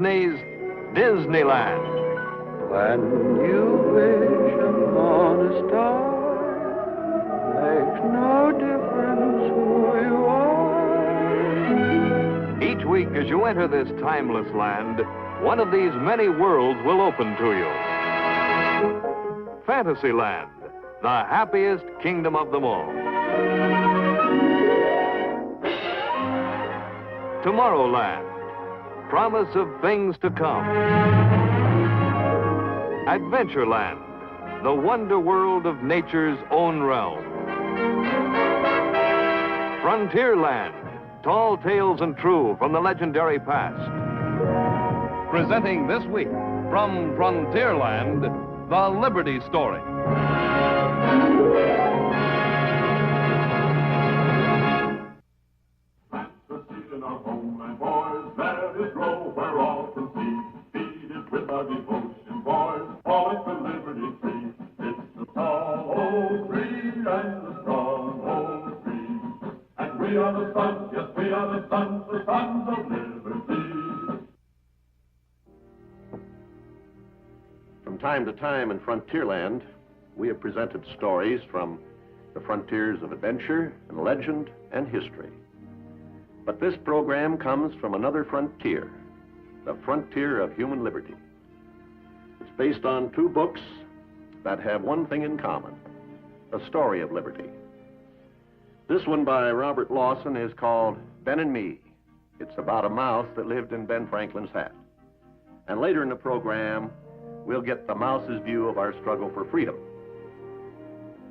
Disney's Disneyland. When you wish upon a star, makes no difference who you are. Each week as you enter this timeless land, one of these many worlds will open to you. Fantasyland, the happiest kingdom of them all. Tomorrowland, promise of things to come. Adventureland, the wonder world of nature's own realm. Frontierland, tall tales and true from the legendary past. Presenting this week from Frontierland, the Liberty Story. Fantasy in our home and boys, let it grow where all can see. Feed it with our devotion, boys, always the liberty tree. It's the tall old tree and the strong old tree. And we are the sons, yes, we are the sons of liberty. From time to time in Frontierland, we have presented stories from the frontiers of adventure and legend and history. But this program comes from another frontier, the frontier of human liberty. It's based on two books that have one thing in common, the story of liberty. This one by Robert Lawson is called Ben and Me. It's about a mouse that lived in Ben Franklin's hat. And later in the program, we'll get the mouse's view of our struggle for freedom.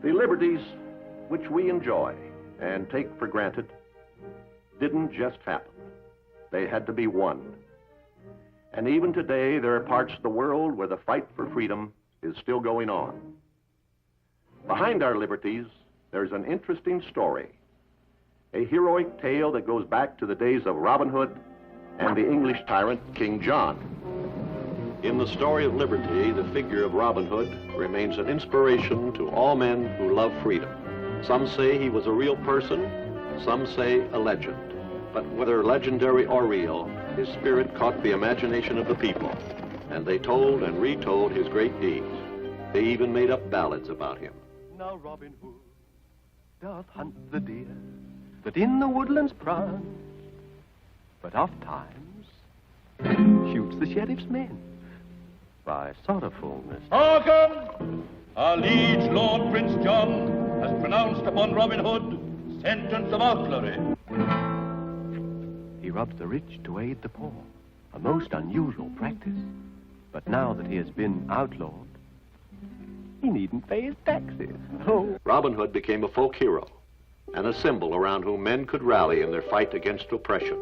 The liberties which we enjoy and take for granted didn't just happen. They had to be won. And even today, there are parts of the world where the fight for freedom is still going on. Behind our liberties, there's an interesting story, a heroic tale that goes back to the days of Robin Hood and the English tyrant King John. In the story of liberty, the figure of Robin Hood remains an inspiration to all men who love freedom. Some say he was a real person, some say a legend. But whether legendary or real, his spirit caught the imagination of the people, and they told and retold his great deeds. They even made up ballads about him. Now Robin Hood doth hunt the deer that in the woodlands prowse, but oft times shoots the sheriff's men by sorrowfulness. Hearken! Our liege Lord Prince John has pronounced upon Robin Hood sentence of outlawry. He robs the rich to aid the poor, a most unusual practice. But now that he has been outlawed, he needn't pay his taxes. Oh. Robin Hood became a folk hero and a symbol around whom men could rally in their fight against oppression.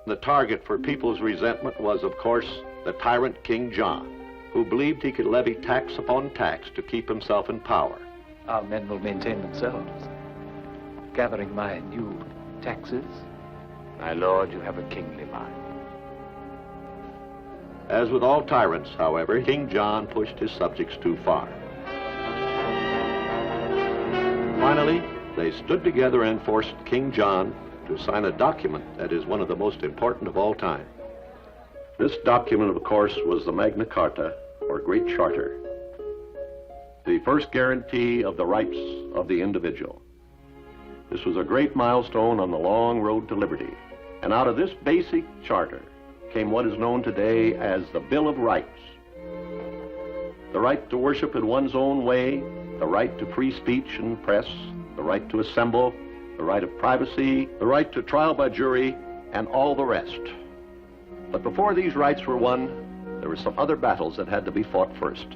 The target for people's resentment was, of course, the tyrant King John, who believed he could levy tax upon tax to keep himself in power. Our men will maintain themselves, gathering my new taxes. My lord, you have a kingly mind. As with all tyrants, however, King John pushed his subjects too far. Finally, they stood together and forced King John to sign a document that is one of the most important of all time. This document, of course, was the Magna Carta, or Great Charter, the first guarantee of the rights of the individual. This was a great milestone on the long road to liberty. And out of this basic charter came what is known today as the Bill of Rights. The right to worship in one's own way, the right to free speech and press, the right to assemble, the right of privacy, the right to trial by jury, and all the rest. But before these rights were won, there were some other battles that had to be fought first.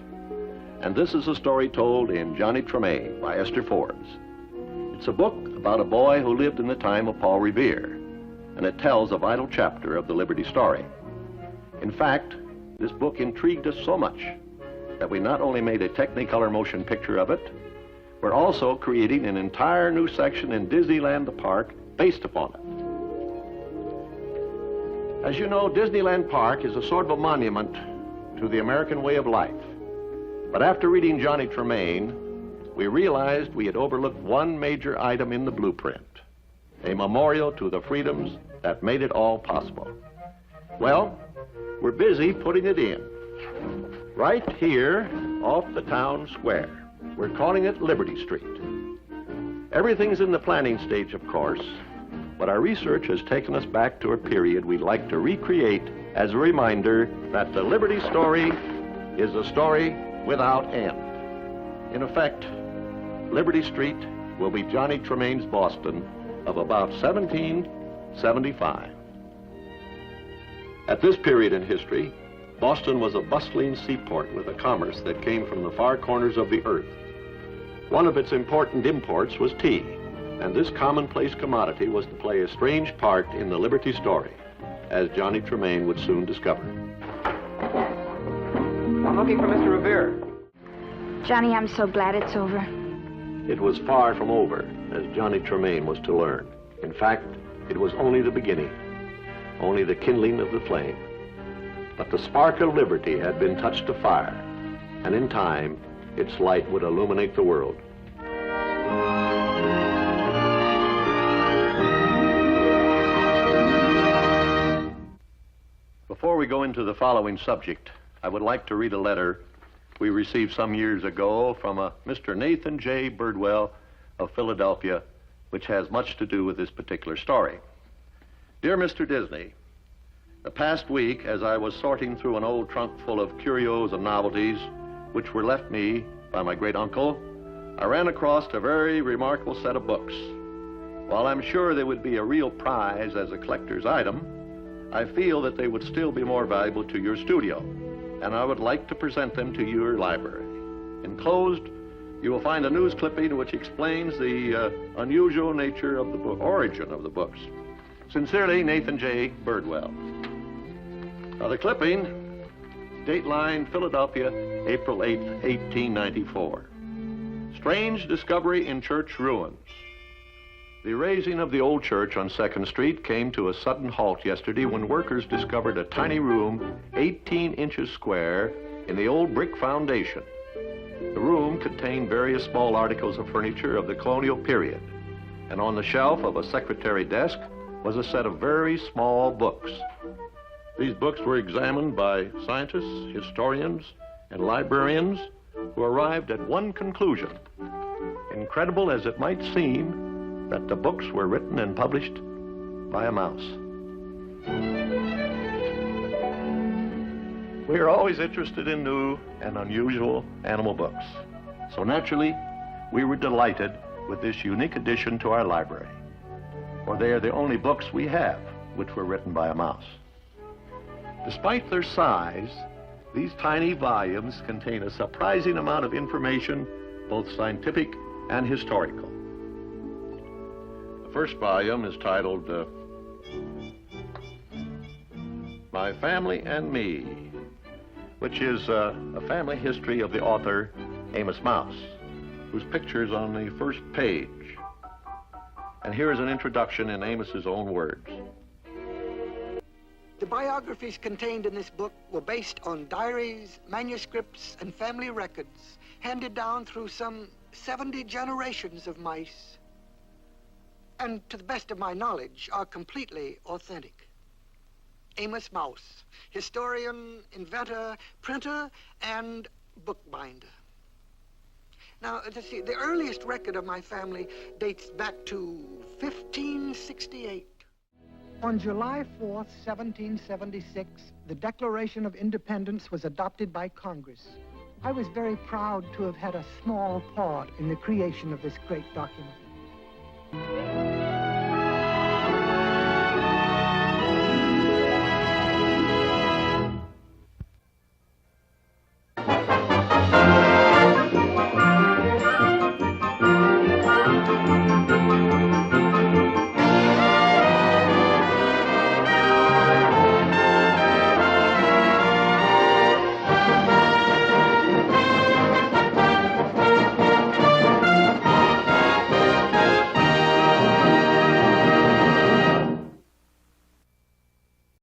And this is a story told in Johnny Tremain by Esther Forbes. It's a book about a boy who lived in the time of Paul Revere, and it tells a vital chapter of the Liberty story. In fact, this book intrigued us so much that we not only made a Technicolor motion picture of it, we're also creating an entire new section in Disneyland, the park, based upon it. As you know, Disneyland Park is a sort of a monument to the American way of life. But after reading Johnny Tremain, we realized we had overlooked one major item in the blueprint, a memorial to the freedoms that made it all possible. Well, we're busy putting it in. Right here off the town square. We're calling it Liberty Street. Everything's in the planning stage, of course, but our research has taken us back to a period we'd like to recreate as a reminder that the Liberty story is a story without end. In effect, Liberty Street will be Johnny Tremain's Boston of about 1775. At this period in history, Boston was a bustling seaport with a commerce that came from the far corners of the earth. One of its important imports was tea, and this commonplace commodity was to play a strange part in the Liberty story, as Johnny Tremain would soon discover. I'm looking for Mr. Revere. Johnny, I'm so glad it's over. It was far from over, as Johnny Tremain was to learn. In fact, it was only the beginning, only the kindling of the flame. But the spark of liberty had been touched to fire, and in time, its light would illuminate the world. Before we go into the following subject, I would like to read a letter we received some years ago from a Mr. Nathan J. Birdwell of Philadelphia, which has much to do with this particular story. Dear Mr. Disney, the past week, as I was sorting through an old trunk full of curios and novelties, which were left me by my great-uncle, I ran across a very remarkable set of books. While I'm sure they would be a real prize as a collector's item, I feel that they would still be more valuable to your studio, and I would like to present them to your library. Enclosed, you will find a news clipping which explains the unusual nature of the origin of the books. Sincerely, Nathan J. Birdwell. Now, the clipping, dateline Philadelphia, April 8, 1894. Strange discovery in church ruins. The raising of the old church on 2nd Street came to a sudden halt yesterday when workers discovered a tiny room 18 inches square in the old brick foundation. The room contained various small articles of furniture of the colonial period, and on the shelf of a secretary desk was a set of very small books. These books were examined by scientists, historians, and librarians who arrived at one conclusion. Incredible as it might seem, that the books were written and published by a mouse. We are always interested in new and unusual animal books. So naturally, we were delighted with this unique addition to our library, for they are the only books we have which were written by a mouse. Despite their size, these tiny volumes contain a surprising amount of information, both scientific and historical. The first volume is titled My Family and Me, which is a family history of the author Amos Mouse, whose picture is on the first page. And here is an introduction in Amos's own words. The biographies contained in this book were based on diaries, manuscripts, and family records handed down through some 70 generations of mice, and to the best of my knowledge are completely authentic. Amos Mouse, historian, inventor, printer, and bookbinder. Now, let's see, the earliest record of my family dates back to 1568. On July 4th, 1776, the Declaration of Independence was adopted by Congress. I was very proud to have had a small part in the creation of this great document.